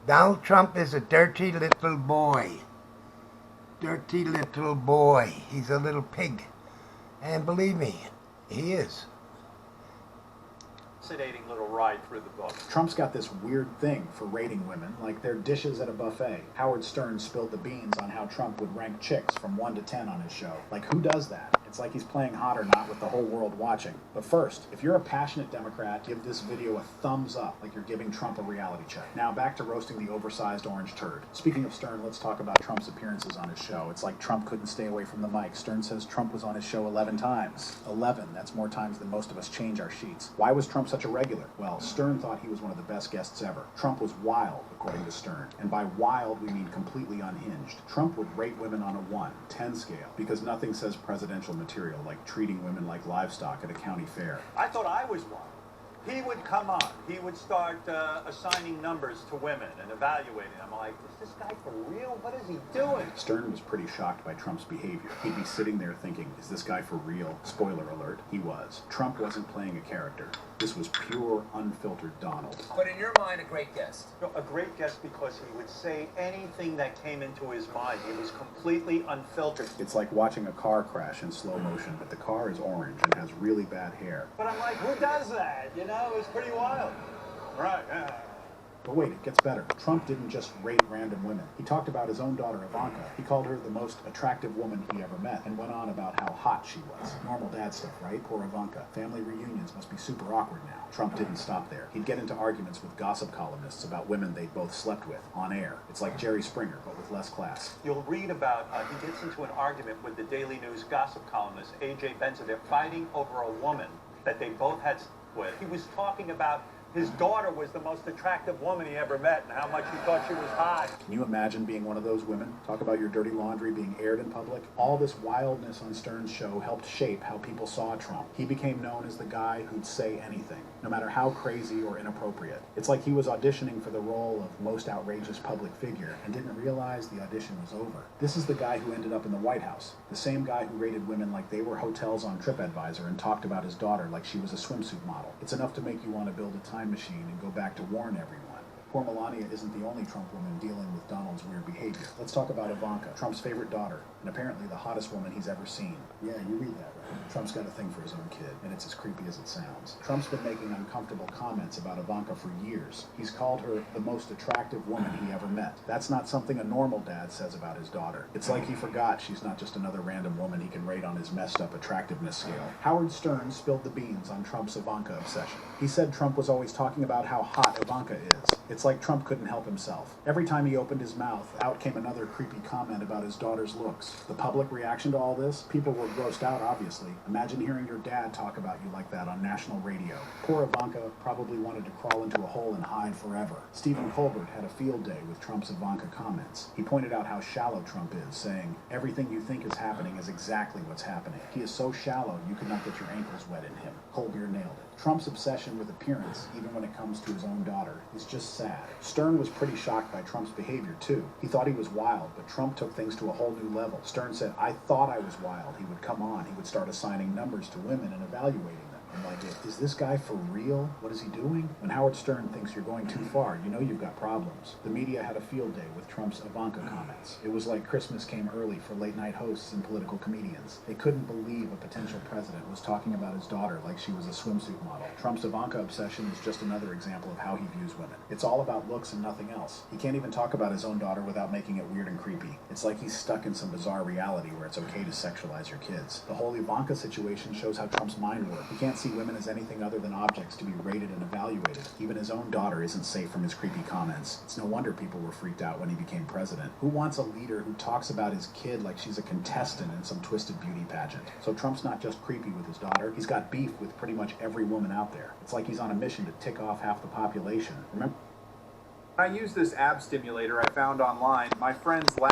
Donald Trump is a dirty little boy. Dirty little boy. He's a little pig. And believe me, he is. Fascinating little ride through the book. Trump's got this weird thing for rating women, like they're dishes at a buffet. Howard Stern spilled the beans on how Trump would rank chicks from 1 to 10 on his show. Like, who does that? It's like he's playing hot or not with the whole world watching. But first, if you're a passionate Democrat, give this video a thumbs up like you're giving Trump a reality check. Now back to roasting the oversized orange turd. Speaking of Stern, let's talk about Trump's appearances on his show. It's like Trump couldn't stay away from the mic. Stern says Trump was on his show 11 times. 11, that's more times than most of us change our sheets. Why was Trump such a regular? Well, Stern thought he was one of the best guests ever. Trump was wild, according to Stern. And by wild, we mean completely unhinged. Trump would rate women on a 1-10 scale because nothing says presidential material like treating women like livestock at a county fair. I thought I was one. He would come on. He would start assigning numbers to women and evaluating. I'm like, is this guy for real? What is he doing? Stern was pretty shocked by Trump's behavior. He'd be sitting there thinking, is this guy for real? Spoiler alert, he was. Trump wasn't playing a character. This was pure, unfiltered Donald. But in your mind, a great guest. A great guest because he would say anything that came into his mind. He was completely unfiltered. It's like watching a car crash in slow motion, but the car is orange and has really bad hair. But I'm like, who does that? You know, it was pretty wild. Right, yeah. But wait, it gets better. Trump didn't just rate random women. He talked about his own daughter, Ivanka. He called her the most attractive woman he ever met and went on about how hot she was. Normal dad stuff, right? Poor Ivanka. Family reunions must be super awkward now. Trump didn't stop there. He'd get into arguments with gossip columnists about women they'd both slept with, on air. It's like Jerry Springer, but with less class. You'll read about, he gets into an argument with the Daily News gossip columnist, A.J. Benson. They're fighting over a woman that they both had with. He was talking about his daughter was the most attractive woman he ever met and how much he thought she was hot. Can you imagine being one of those women? Talk about your dirty laundry being aired in public. All this wildness on Stern's show helped shape how people saw Trump. He became known as the guy who'd say anything, no matter how crazy or inappropriate. It's like he was auditioning for the role of most outrageous public figure and didn't realize the audition was over. This is the guy who ended up in the White House. The same guy who rated women like they were hotels on TripAdvisor and talked about his daughter like she was a swimsuit model. It's enough to make you want to build a time machine and go back to warn everyone. Poor Melania isn't the only Trump woman dealing with Donald's weird behavior. Let's talk about Ivanka, Trump's favorite daughter, and apparently the hottest woman he's ever seen. Yeah, you read that right. Trump's got a thing for his own kid, and it's as creepy as it sounds. Trump's been making uncomfortable comments about Ivanka for years. He's called her the most attractive woman he ever met. That's not something a normal dad says about his daughter. It's like he forgot she's not just another random woman he can rate on his messed up attractiveness scale. Howard Stern spilled the beans on Trump's Ivanka obsession. He said Trump was always talking about how hot Ivanka is. It's like Trump couldn't help himself. Every time he opened his mouth, out came another creepy comment about his daughter's looks. The public reaction to all this? People were grossed out, obviously. Imagine hearing your dad talk about you like that on national radio. Poor Ivanka probably wanted to crawl into a hole and hide forever. Stephen Colbert had a field day with Trump's Ivanka comments. He pointed out how shallow Trump is, saying, everything you think is happening is exactly what's happening. He is so shallow you could not get your ankles wet in him. Colbert nailed it. Trump's obsession with appearance, even when it comes to his own daughter, is just sad. Stern was pretty shocked by Trump's behavior, too. He thought he was wild, but Trump took things to a whole new level. Stern said, I thought I was wild. He would come on, he would start assigning numbers to women and evaluating them. I'm like, is this guy for real? What is he doing? When Howard Stern thinks you're going too far, you know you've got problems. The media had a field day with Trump's Ivanka comments. It was like Christmas came early for late-night hosts and political comedians. They couldn't believe a potential president was talking about his daughter like she was a swimsuit model. Trump's Ivanka obsession is just another example of how he views women. It's all about looks and nothing else. He can't even talk about his own daughter without making it weird and creepy. It's like he's stuck in some bizarre reality where it's okay to sexualize your kids. The whole Ivanka situation shows how Trump's mind works. He can't see women as anything other than objects to be rated and evaluated. Even his own daughter isn't safe from his creepy comments. It's no wonder people were freaked out when he became president. Who wants a leader who talks about his kid like she's a contestant in some twisted beauty pageant? So Trump's not just creepy with his daughter, he's got beef with pretty much every woman out there. It's like he's on a mission to tick off half the population. Remember? I use this ab stimulator I found online. My friends laugh